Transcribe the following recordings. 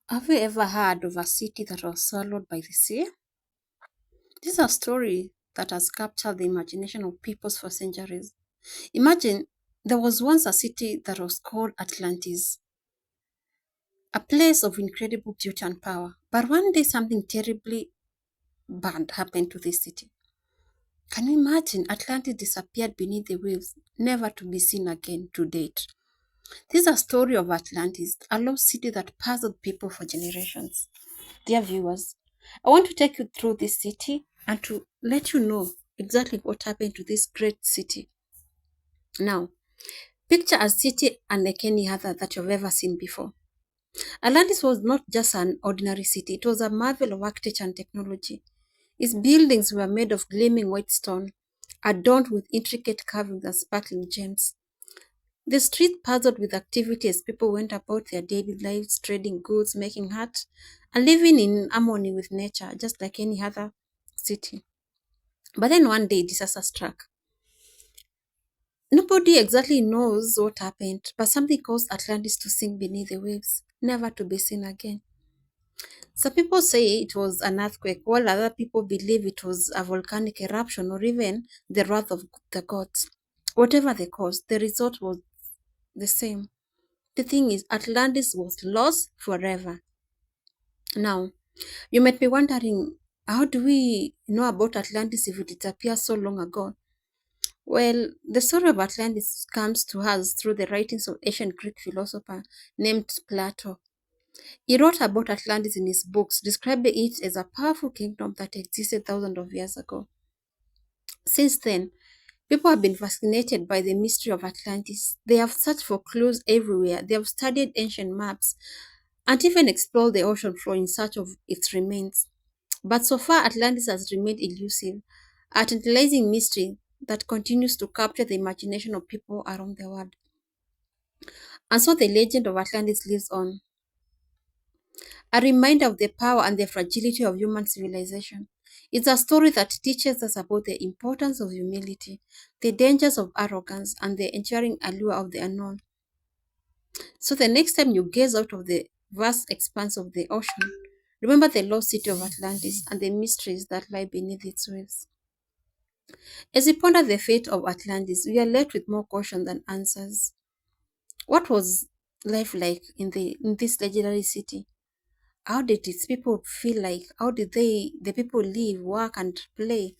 Have you ever heard of a city that was swallowed by the sea? This is a story that has captured the imagination of peoples for centuries. Imagine there was once a city that was called Atlantis, a place of incredible beauty and power. But one day something terribly bad happened to this city. Can you imagine? Atlantis disappeared beneath the waves, never to be seen again to date. This is a story of Atlantis, a lost city that puzzled people for generations. Dear viewers, I want to take you through this city and to let you know exactly what happened to this great city. Now, picture a city unlike any other that you've ever seen before. Atlantis was not just an ordinary city, it was a marvel of architecture and technology. Its buildings were made of gleaming white stone, adorned with intricate carvings and sparkling gems. The street puzzled with activity as people went about their daily lives, trading goods, making art, and living in harmony with nature, just like any other city. But then one day, disaster struck. Nobody exactly knows what happened, but something caused Atlantis to sink beneath the waves, never to be seen again. Some people say it was an earthquake, while other people believe it was a volcanic eruption or even the wrath of the gods. Whatever the cause, the result was the same. The thing is, Atlantis was lost forever. Now, you might be wondering, how do we know about Atlantis if it disappeared so long ago? Well, the story of Atlantis comes to us through the writings of ancient Greek philosopher named Plato. He wrote about Atlantis in his books, describing it as a powerful kingdom that existed thousands of years ago. Since then, people have been fascinated by the mystery of Atlantis. They have searched for clues everywhere. They have studied ancient maps and even explored the ocean floor in search of its remains. But so far, Atlantis has remained elusive, a tantalizing mystery that continues to capture the imagination of people around the world. And so the legend of Atlantis lives on, a reminder of the power and the fragility of human civilization. It's a story that teaches us about the importance of humility, the dangers of arrogance, and the enduring allure of the unknown. So the next time you gaze out of the vast expanse of the ocean, remember the lost city of Atlantis and the mysteries that lie beneath its waves. As we ponder the fate of Atlantis, we are left with more caution than answers. What was life like in this legendary city? How did its people feel like? How did the people live, work, and play?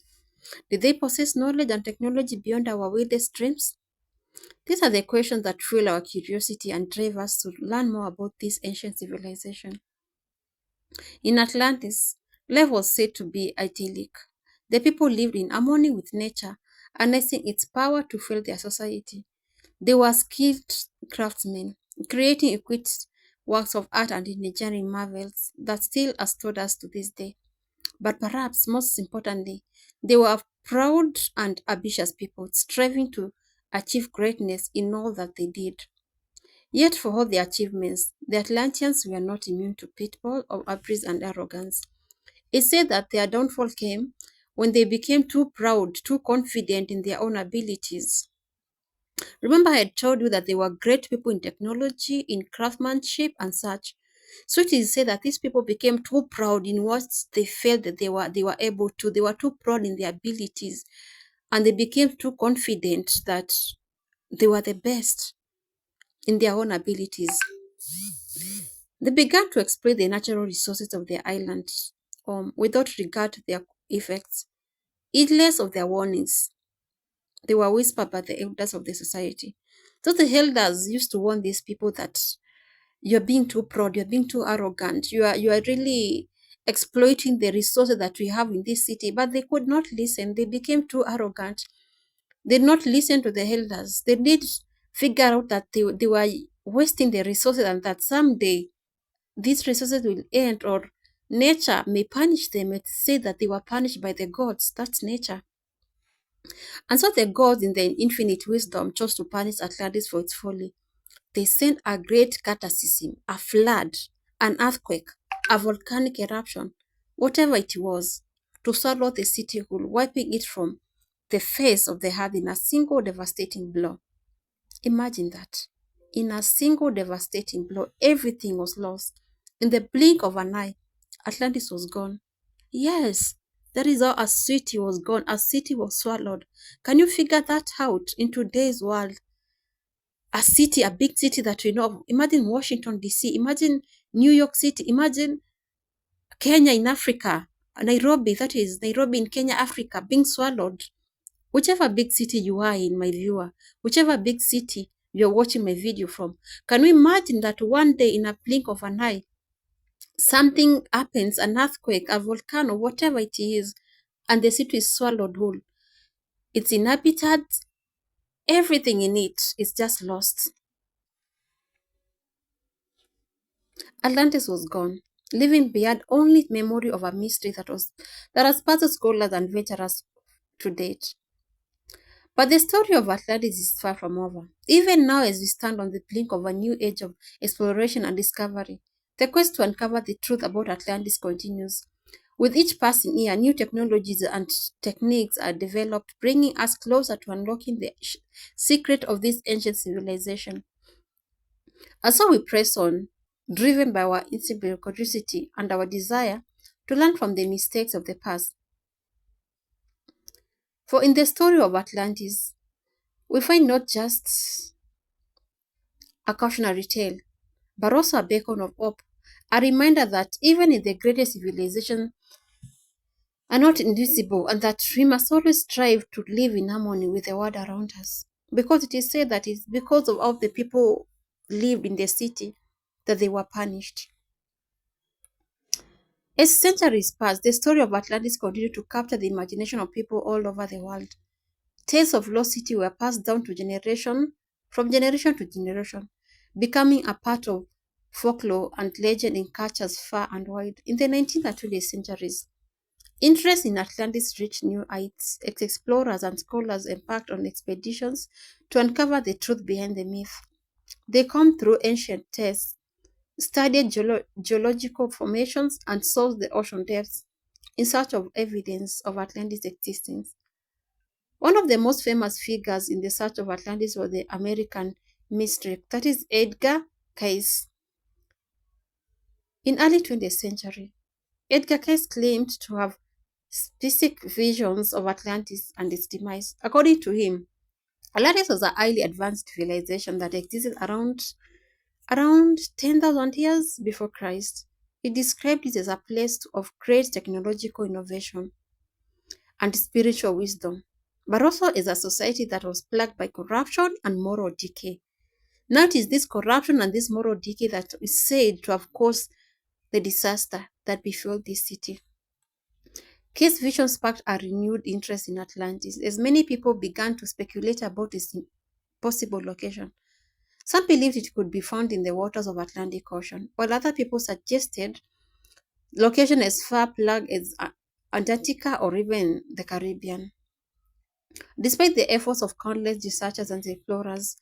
Did they possess knowledge and technology beyond our wildest dreams? These are the questions that fuel our curiosity and drive us to learn more about this ancient civilization. In Atlantis, life was said to be idyllic. The people lived in harmony with nature, harnessing its power to fuel their society. They were skilled craftsmen, creating exquisite works of art and engineering marvels that still astound us to this day. But perhaps most importantly, they were proud and ambitious people, striving to achieve greatness in all that they did. Yet, for all their achievements, the Atlanteans were not immune to pitfall of avarice and arrogance. It said that their downfall came when they became too proud, too confident in their own abilities. Remember, I had told you that they were great people in technology, in craftsmanship, and such. So it is said that these people became too proud in what they felt that they were able to. They were too proud in their abilities, and they became too confident that they were the best in their own abilities. They began to exploit the natural resources of their island without regard to their effects, heedless of their warnings. They were whispered by the elders of the society. So the elders used to warn these people that you're being too proud, you're being too arrogant, you are really exploiting the resources that we have in this city. But they could not listen. They became too arrogant. They did not listen to the elders. They did figure out that they were wasting the resources and that someday these resources will end or nature may punish them. It say that they were punished by the gods. That's nature. And so the gods, in their infinite wisdom, chose to punish Atlantis for its folly. They sent a great cataclysm, a flood, an earthquake, a volcanic eruption, whatever it was, to swallow the city whole, wiping it from the face of the earth in a single devastating blow. Imagine that. In a single devastating blow, everything was lost. In the blink of an eye, Atlantis was gone. Yes, that is how a city was gone. A city was swallowed. Can you figure that out in today's world? A city, a big city that we know of. Imagine Washington, D.C. Imagine New York City. Imagine Kenya in Africa. Nairobi, that is Nairobi in Kenya, Africa, being swallowed. Whichever big city you are in, my viewer, whichever big city you're watching my video from, can you imagine that one day in a blink of an eye, something happens, an earthquake, a volcano, whatever it is, and the city is swallowed whole. It's inhabited, everything in it is just lost. Atlantis was gone, leaving behind only memory of a mystery that has puzzled scholars and adventurers to date. But the story of Atlantis is far from over. Even now, as we stand on the brink of a new age of exploration and discovery, the quest to uncover the truth about Atlantis continues. With each passing year, new technologies and techniques are developed, bringing us closer to unlocking the secret of this ancient civilization. And so we press on, driven by our insatiable curiosity and our desire to learn from the mistakes of the past. For in the story of Atlantis, we find not just a cautionary tale, but also a beacon of hope, a reminder that even in the greatest civilization are not invisible and that we must always strive to live in harmony with the world around us. Because it is said that it's because of how the people lived in the city that they were punished. As centuries passed, the story of Atlantis continued to capture the imagination of people all over the world. Tales of lost city were passed down to from generation to generation, becoming a part of folklore and legend in cultures far and wide. In the 19th and 20th centuries, interest in Atlantis reached new heights as explorers and scholars embarked on expeditions to uncover the truth behind the myth. They come through ancient texts, studied geological formations, and solved the ocean depths in search of evidence of Atlantis' existence. One of the most famous figures in the search of Atlantis was the American mystic, that is Edgar Cayce. In early 20th century, Edgar Cayce claimed to have specific visions of Atlantis and its demise. According to him, Atlantis was a highly advanced civilization that existed around 10,000 years before Christ. He described it as a place of great technological innovation and spiritual wisdom, but also as a society that was plagued by corruption and moral decay. Now it is this corruption and this moral decay that is said to have caused the disaster that befell this city. Case vision sparked a renewed interest in Atlantis as many people began to speculate about its possible location. Some believed it could be found in the waters of Atlantic Ocean, while other people suggested location as far flung as Antarctica or even the Caribbean. Despite the efforts of countless researchers and explorers,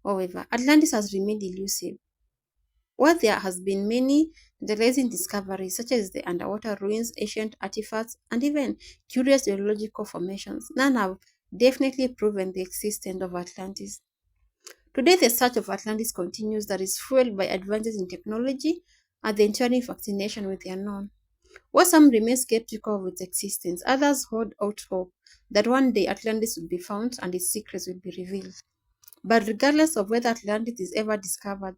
however, Atlantis has remained elusive. While there has been many tantalizing discoveries such as the underwater ruins, ancient artifacts, and even curious geological formations, none have definitely proven the existence of Atlantis. Today, the search of Atlantis continues that is fueled by advances in technology and the enduring fascination with the unknown. While some remain skeptical of its existence, others hold out hope that one day Atlantis will be found and its secrets will be revealed. But regardless of whether Atlantis is ever discovered,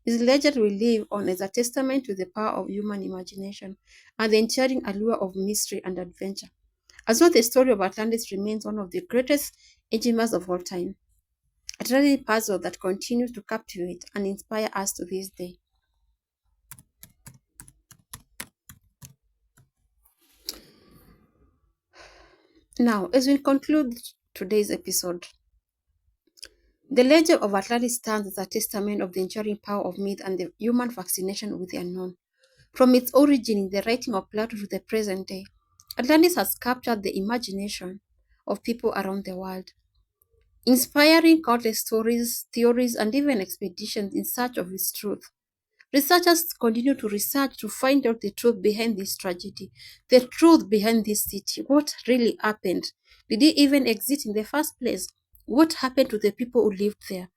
its legend will live on as a testament to the power of human imagination and the enduring allure of mystery and adventure. As well, the story of Atlantis remains one of the greatest enigmas of all time, a tragedy puzzle that continues to captivate and inspire us to this day. Now, as we conclude today's episode, the legend of Atlantis stands as a testament of the enduring power of myth and the human fascination with the unknown. From its origin in the writing of Plato to the present day, Atlantis has captured the imagination of people around the world, inspiring countless stories, theories, and even expeditions in search of its truth. Researchers continue to research to find out the truth behind this tragedy, the truth behind this city. What really happened? Did it even exist in the first place? What happened to the people who lived there?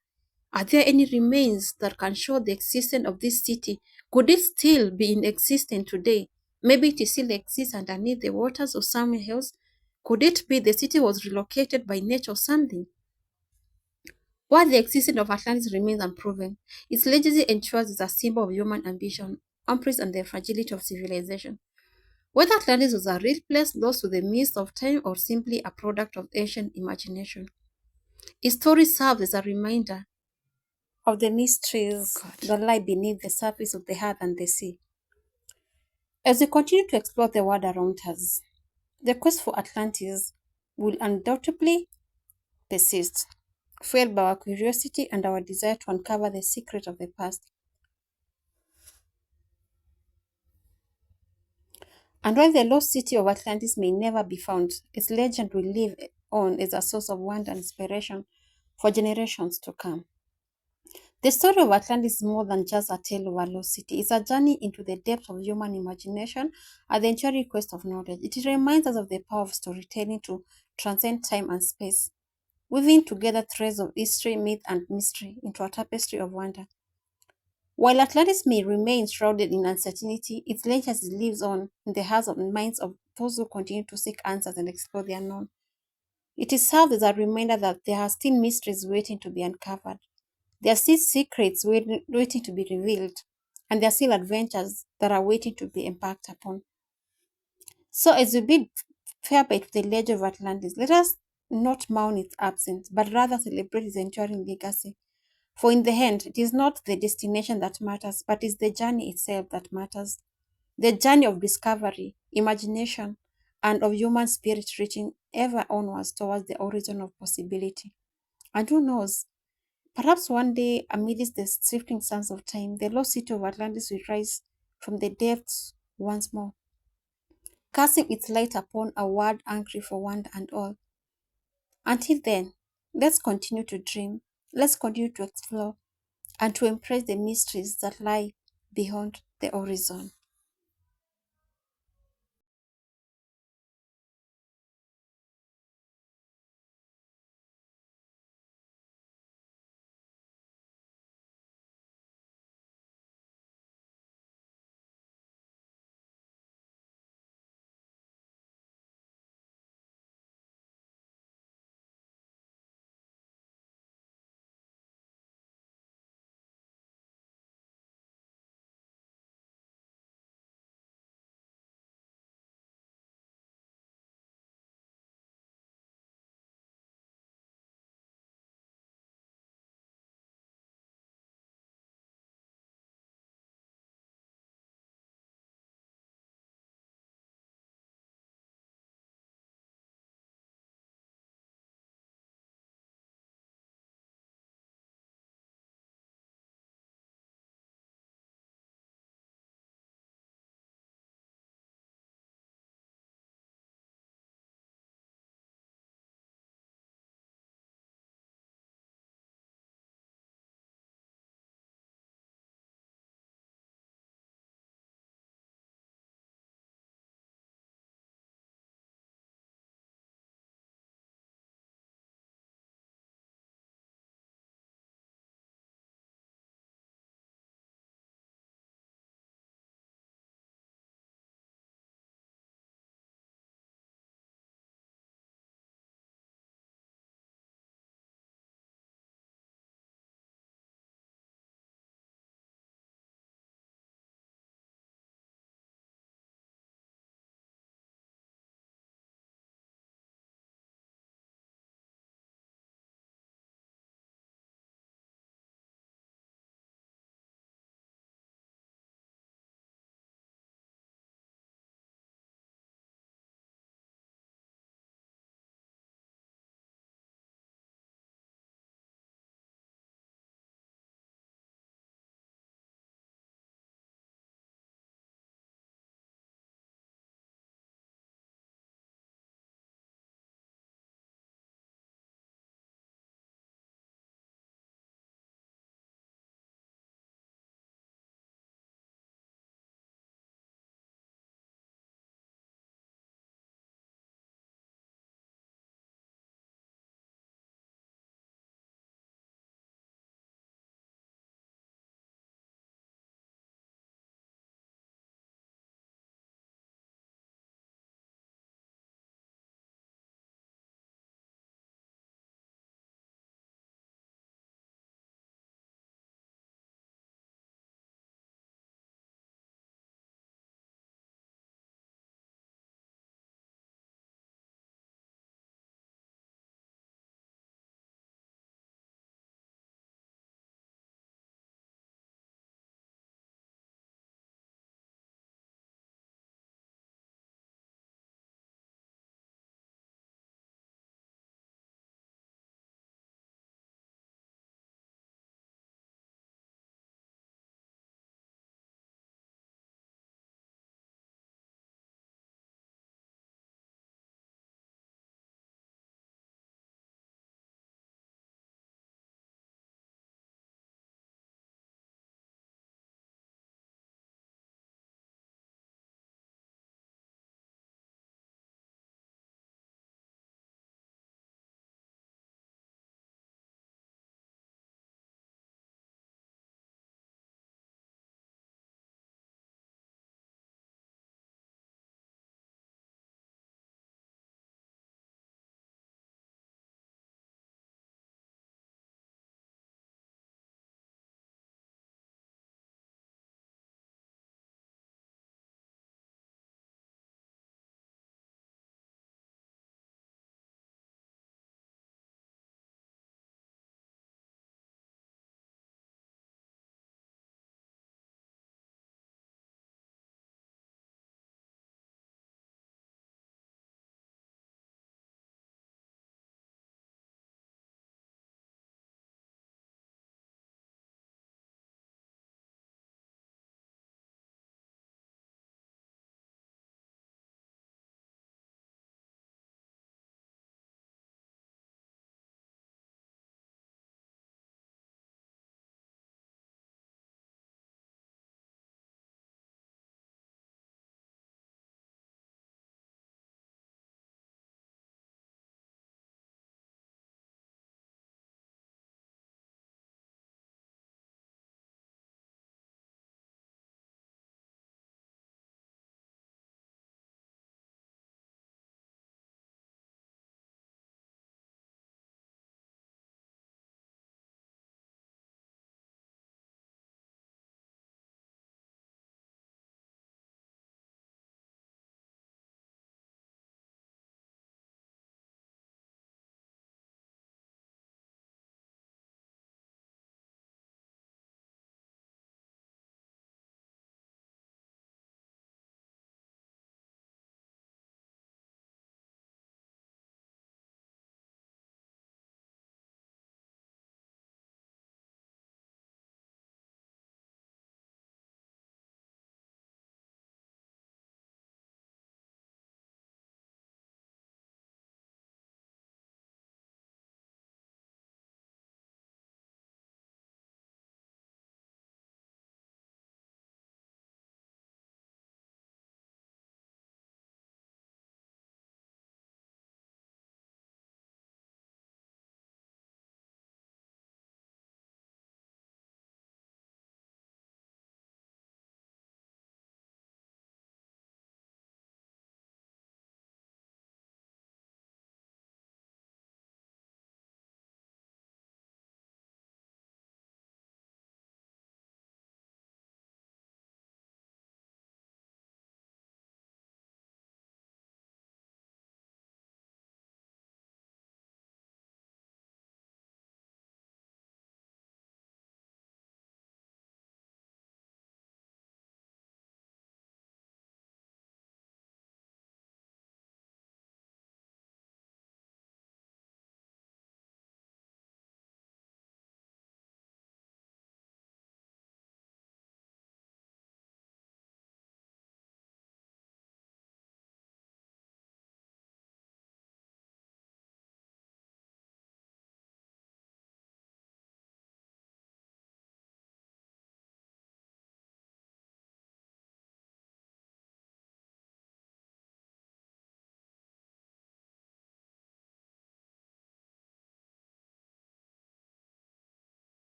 Are there any remains that can show the existence of this city Could it still be in existence today? Maybe it still exists underneath the waters or somewhere else. Could it be the city was relocated by nature or something? While the existence of Atlantis remains unproven, its legacy ensures it's a symbol of human ambition, emprise, and the fragility of civilization. Whether Atlantis was a real place lost to the mist of time or simply a product of ancient imagination, its story serves as a reminder of the mysteries that lie beneath the surface of the earth and the sea. As we continue to explore the world around us, the quest for Atlantis will undoubtedly persist, fueled by our curiosity and our desire to uncover the secret of the past. And while the lost city of Atlantis may never be found, its legend will live on as a source of wonder and inspiration for generations to come. The story of Atlantis is more than just a tale of a lost city. It's a journey into the depths of human imagination and the enduring quest of knowledge. It reminds us of the power of storytelling to transcend time and space, weaving together threads of history, myth, and mystery into a tapestry of wonder. While Atlantis may remain shrouded in uncertainty, its legacy lives on in the hearts and minds of those who continue to seek answers and explore the unknown. It is served as a reminder that there are still mysteries waiting to be uncovered. There are still secrets waiting to be revealed, and there are still adventures that are waiting to be embarked upon. So, as we bid farewell to the legend of Atlantis, let us not mourn its absence, but rather celebrate its enduring legacy. For in the end, it is not the destination that matters, but it's the journey itself that matters. The journey of discovery, imagination, and of human spirit reaching ever onwards towards the horizon of possibility. And who knows, perhaps one day, amidst the shifting sands of time, the lost city of Atlantis will rise from the depths once more, casting its light upon a world hungry for wonder and all. Until then, let's continue to dream, let's continue to explore, and to embrace the mysteries that lie beyond the horizon.